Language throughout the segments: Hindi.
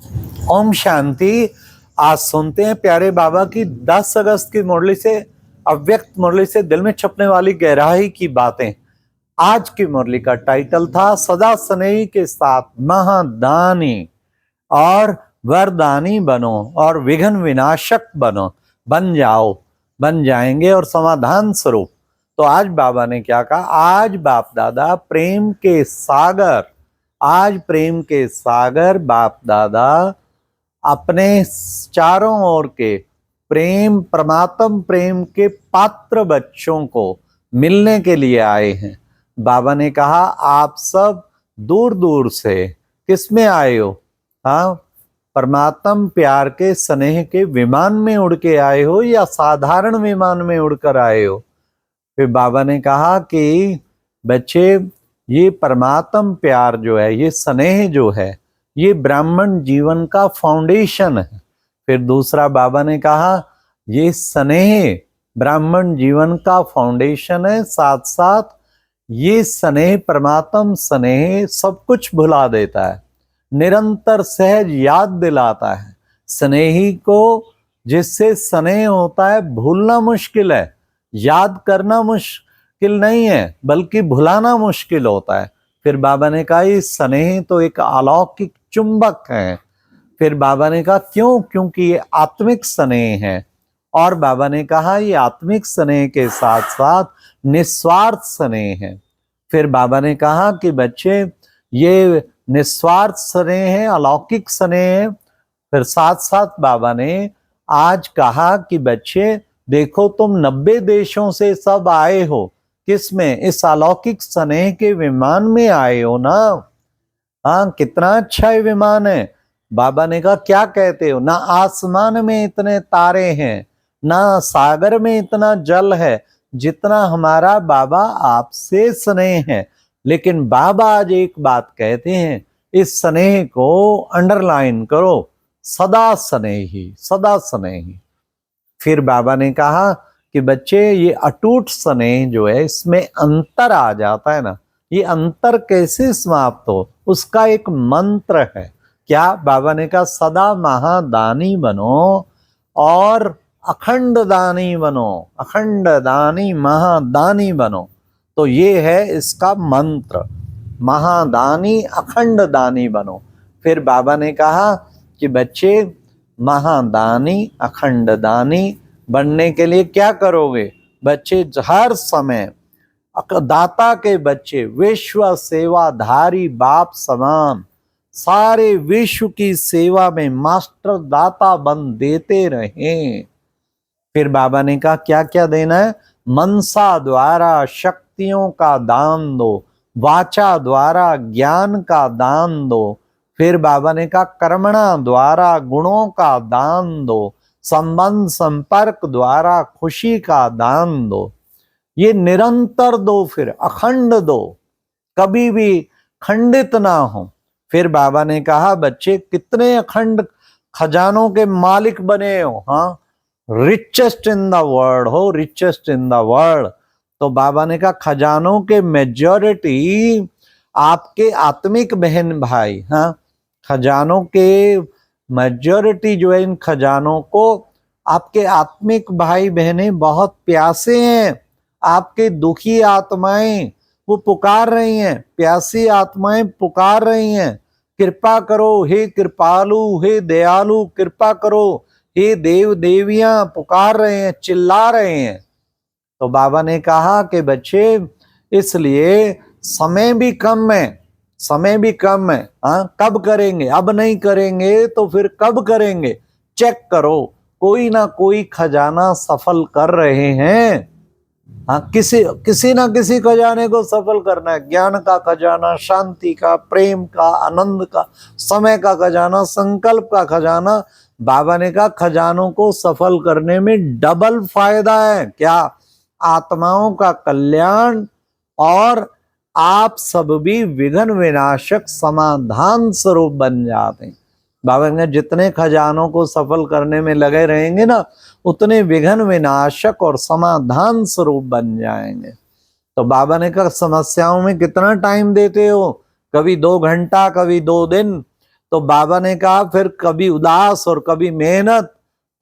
ओम शांति। आज सुनते हैं प्यारे बाबा की 10 अगस्त की मुरली से, अव्यक्त मुरली से दिल में छपने वाली गहराई की बातें। आज की मुरली का टाइटल था सदा स्नेही के साथ महादानी और वरदानी बनो और विघ्न विनाशक बनो, बन जाएंगे और समाधान स्वरूप। तो आज बाबा ने क्या कहा? आज बाप दादा प्रेम के सागर, आज प्रेम के सागर बाप दादा अपने चारों ओर के प्रेम, परमात्म प्रेम के पात्र बच्चों को मिलने के लिए आए हैं। बाबा ने कहा आप सब दूर दूर से किस में आए हो? हाँ, परमात्म प्यार के स्नेह के विमान में उड़ के आए हो या साधारण विमान में उड़कर आए हो? फिर बाबा ने कहा कि बच्चे, ये परमात्म प्यार जो है, ये स्नेह जो है, ये ब्राह्मण जीवन का फाउंडेशन है। फिर दूसरा बाबा ने कहा ये स्नेह ब्राह्मण जीवन का फाउंडेशन है, साथ साथ ये स्नेह, परमात्म स्नेह सब कुछ भुला देता है, निरंतर सहज याद दिलाता है। स्नेही को जिससे स्नेह होता है भूलना मुश्किल है, याद करना मुश्किल नहीं है, बल्कि भुलाना मुश्किल होता है। फिर बाबा ने कहा ये स्नेह तो एक अलौकिक चुंबक है। फिर बाबा ने कहा क्यों? क्योंकि ये आत्मिक स्नेह है। और बाबा ने कहा ये आत्मिक स्नेह के साथ साथ निस्वार्थ स्नेह है। फिर बाबा ने कहा कि बच्चे ये निस्वार्थ स्नेह है, अलौकिक स्नेह है। फिर साथ साथ बाबा ने आज कहा कि बच्चे देखो, तुम 90 देशों से सब आए हो, किसमें? इस अलौकिक स्नेह के विमान में आए हो ना। हाँ, कितना अच्छा ये विमान है। बाबा ने कहा क्या कहते हो? ना आसमान में इतने तारे हैं, ना सागर में इतना जल है जितना हमारा बाबा आपसे स्नेह है। लेकिन बाबा आज एक बात कहते हैं, इस स्नेह को अंडरलाइन करो, सदा स्नेही, सदा स्नेही। फिर बाबा ने कहा कि बच्चे ये अटूट स्नेह जो है, इसमें अंतर आ जाता है ना, ये अंतर कैसे समाप्त हो? उसका एक मंत्र है। क्या? बाबा ने कहा सदा महादानी बनो और अखंड दानी बनो, अखंड दानी महादानी बनो। तो ये है इसका मंत्र, महादानी अखंड दानी बनो। फिर बाबा ने कहा कि बच्चे महादानी अखंड दानी बनने के लिए क्या करोगे? बच्चे हर समय दाता के बच्चे विश्व सेवाधारी बाप समान सारे विश्व की सेवा में मास्टर दाता बन देते रहें। फिर बाबा ने कहा क्या क्या देना है? मनसा द्वारा शक्तियों का दान दो, वाचा द्वारा ज्ञान का दान दो। फिर बाबा ने कहा कर्मणा द्वारा गुणों का दान दो, संबंध संपर्क द्वारा खुशी का दान दो। ये निरंतर दो, फिर अखंड दो, कभी भी खंडित ना हो। फिर बाबा ने कहा बच्चे कितने अखंड खजानों के मालिक बने हो? हाँ, रिचेस्ट इन द वर्ल्ड हो, रिचेस्ट इन द वर्ल्ड। तो बाबा ने कहा खजानों के मेजॉरिटी आपके आत्मिक बहन भाई, हाँ, खजानों के मेजॉरिटी जो है, इन खजानों को आपके आत्मिक भाई बहनें बहुत प्यासे हैं। आपके दुखी आत्माएं वो पुकार रही हैं, प्यासी आत्माएं पुकार रही हैं, कृपा करो हे कृपालु, हे दयालु, कृपा करो हे देव देवियां, पुकार रहे हैं, चिल्ला रहे हैं। तो बाबा ने कहा कि बच्चे इसलिए समय भी कम है, समय भी कम है। हाँ, कब करेंगे? अब नहीं करेंगे तो फिर कब करेंगे? चेक करो, कोई ना कोई खजाना सफल कर रहे हैं। हाँ, किसी ना किसी खजाने को सफल करना है। ज्ञान का खजाना, शांति का, प्रेम का, आनंद का, समय का खजाना, संकल्प का खजाना। बाबा ने कहा खजानों को सफल करने में डबल फायदा है। क्या? आत्माओं का कल्याण और आप सब भी विघ्न विनाशक समाधान स्वरूप बन जाते हैं। बाबा ने जितने खजानों को सफल करने में लगे रहेंगे ना, उतने विघ्न विनाशक और समाधान स्वरूप बन जाएंगे। तो बाबा ने कहा समस्याओं में कितना टाइम देते हो? कभी 2 घंटा, कभी 2 दिन, तो बाबा ने कहा फिर कभी उदास और कभी मेहनत,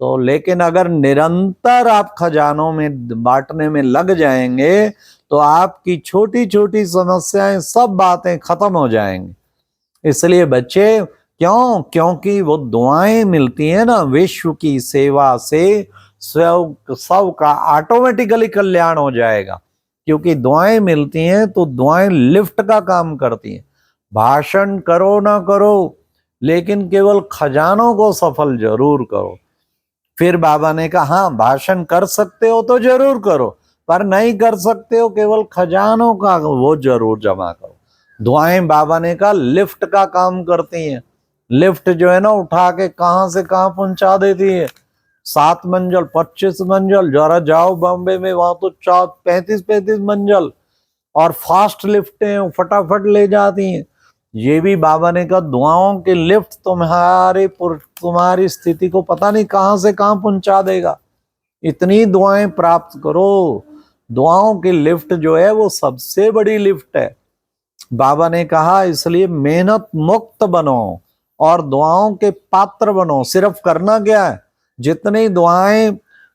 तो लेकिन अगर निरंतर आप खजानों में बांटने में लग जाएंगे तो आपकी छोटी छोटी समस्याएं सब बातें खत्म हो जाएंगी। इसलिए बच्चे, क्योंकि वो दुआएं मिलती है ना, विश्व की सेवा से सब का ऑटोमेटिकली कल्याण हो जाएगा। क्योंकि दुआएं मिलती हैं तो दुआएं लिफ्ट का काम करती हैं। भाषण करो ना करो, लेकिन केवल खजानों को सफल जरूर करो। फिर बाबा ने कहा हाँ, भाषण कर सकते हो तो जरूर करो, पर नहीं कर सकते हो केवल खजानों का वो जरूर जमा करो। दुआएं बाबा ने कहा लिफ्ट का काम करती हैं। लिफ्ट जो है ना, उठा के कहां से कहां पहुंचा देती है। 7 मंजिल 25 मंजिल, जरा जाओ बॉम्बे में, वहां तो 35 मंजिल, और फास्ट लिफ्टें फटाफट ले जाती हैं। ये भी बाबा ने कहा दुआओं के लिफ्ट तुम्हारी स्थिति को पता नहीं कहां से कहां पहुंचा देगा। इतनी दुआएं प्राप्त करो। दुआओं की लिफ्ट जो है वो सबसे बड़ी लिफ्ट है। बाबा ने कहा इसलिए मेहनत मुक्त बनो और दुआओं के पात्र बनो। सिर्फ करना क्या है,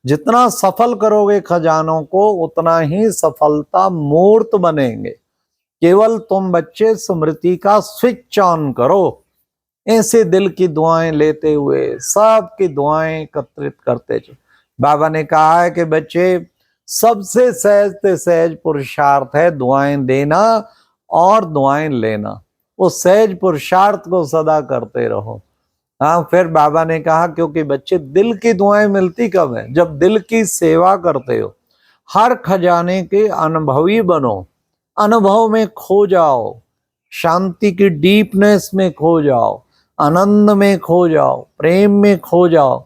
जितना सफल करोगे खजानों को, उतना ही सफलता मूर्त बनेंगे। केवल तुम बच्चे स्मृति का स्विच ऑन करो, ऐसे दिल की दुआएं लेते हुए सबकी दुआएं एकत्रित करते चलो। बाबा ने कहा है कि बच्चे, सबसे सहज से सहज पुरुषार्थ है दुआएं देना और दुआएं लेना। उस सहज पुरुषार्थ को सदा करते रहो। हाँ, फिर बाबा ने कहा क्योंकि बच्चे दिल की दुआएं मिलती कब है, जब दिल की सेवा करते हो। हर खजाने के अनुभवी बनो, अनुभव में खो जाओ, शांति की डीपनेस में खो जाओ, आनंद में खो जाओ, प्रेम में खो जाओ,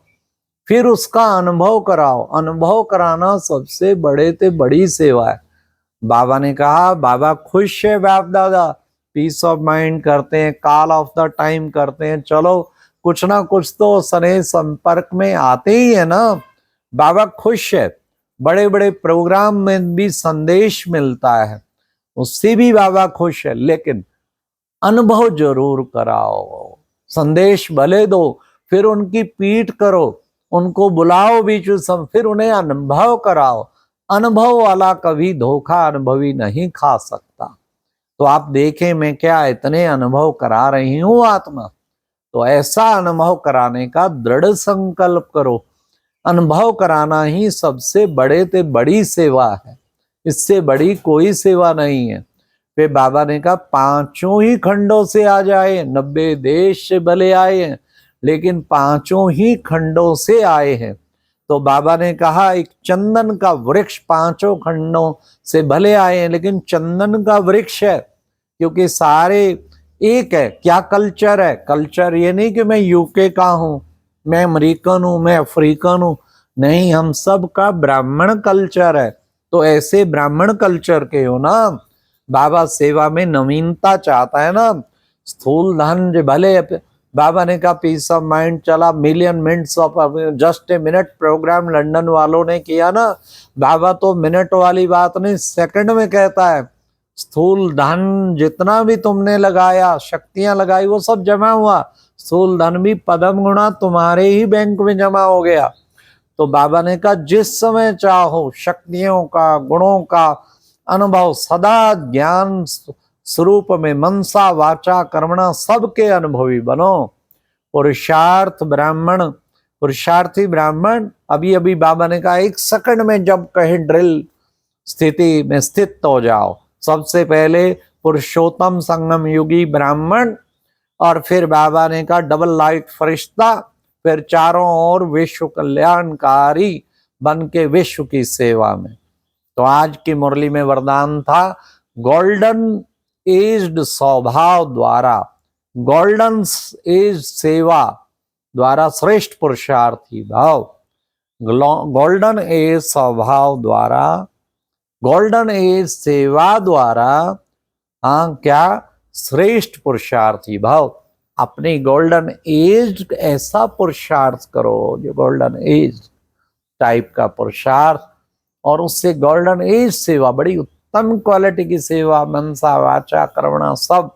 फिर उसका अनुभव कराओ। अनुभव कराना सबसे बड़ी सेवा है। बाबा ने कहा बाबा खुश है, बाप दादा पीस ऑफ माइंड करते हैं, कॉल ऑफ द टाइम करते हैं, चलो कुछ ना कुछ तो स्नेह संपर्क में आते ही है ना। बाबा खुश है, बड़े बड़े प्रोग्राम में भी संदेश मिलता है, उससे भी बाबा खुश है, लेकिन अनुभव जरूर कराओ। संदेश भले दो, फिर उनकी पीठ करो, उनको बुलाओ बीच में, फिर उन्हें अनुभव कराओ। अनुभव वाला कभी धोखा अनुभवी नहीं खा सकता। तो आप देखें मैं क्या इतने अनुभव करा रही हूं आत्मा, तो ऐसा अनुभव कराने का दृढ़ संकल्प करो। अनुभव कराना ही सबसे बड़ी सेवा है, इससे बड़ी कोई सेवा नहीं है। फिर बाबा ने कहा पांचों ही खंडों से आ जाए, 90 देश से भले आए हैं, लेकिन पांचों ही खंडों से आए हैं। तो बाबा ने कहा एक चंदन का वृक्ष पांचों खंडों से भले आए हैं, लेकिन चंदन का वृक्ष है, क्योंकि सारे एक है। क्या कल्चर है, कल्चर ये नहीं कि मैं यूके का हूं, मैं अमेरिकन हूं, मैं अफ्रीकन हूं, नहीं, हम सब का ब्राह्मण कल्चर है। तो ऐसे ब्राह्मण कल्चर के हो ना, बाबा सेवा में नवीनता चाहता है ना। स्थूल धन भले, बाबा ने कहा पीस ऑफ माइंड चला, million minutes of just a minute programme London वालों ने किया ना। बाबा तो मिनट वाली बात नहीं, सेकंड में कहता है स्थूल धन जितना भी तुमने लगाया, शक्तियां लगाई, वो सब जमा हुआ। स्थूल धन भी पदम गुणा तुम्हारे ही बैंक में जमा हो गया। तो बाबा ने कहा जिस समय चाहो शक्तियों का, गुणों का अनुभव सदा ज्ञान स्वरूप में मनसा वाचा कर्मणा सबके अनुभवी बनो। पुरुषार्थी ब्राह्मण अभी अभी बाबा ने कहा 1 सेकंड में जब कहे ड्रिल स्थिति में स्थित हो जाओ। सबसे पहले पुरुषोत्तम संगम युगी ब्राह्मण, और फिर बाबा ने कहा डबल लाइट फरिश्ता, फिर चारों ओर विश्व कल्याणकारी बन के विश्व की सेवा में। तो आज की मुरली में वरदान था गोल्डन एज्ड स्वभाव द्वारा, गोल्डन एज सेवा द्वारा श्रेष्ठ पुरुषार्थी भाव। गोल्डन एज स्वभाव द्वारा, गोल्डन एज सेवा द्वारा, हाँ क्या, श्रेष्ठ पुरुषार्थी भाव। अपनी गोल्डन एज ऐसा पुरुषार्थ करो जो गोल्डन एज टाइप का पुरुषार्थ, और उससे गोल्डन एज सेवा, बड़ी उत्तम क्वालिटी की सेवा, मनसा वाचा कर्मणा सब,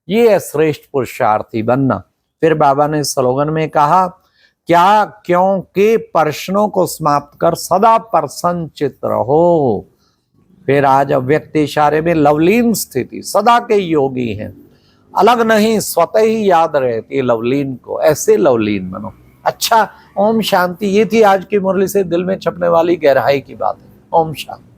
ये है श्रेष्ठ पुरुषार्थी बनना। फिर बाबा ने स्लोगन में कहा, क्या क्यों के प्रश्नों को समाप्त कर सदा प्रसन्न चित्त रहो। फिर आज अव्यक्त इशारे में लवलीन स्थिति, सदा के योगी हैं, अलग नहीं, स्वतः ही याद रहती है लवलीन को, ऐसे लवलीन बनो। अच्छा, ओम शांति। ये थी आज की मुरली से दिल में छपने वाली गहराई की बात है। ओम शांति।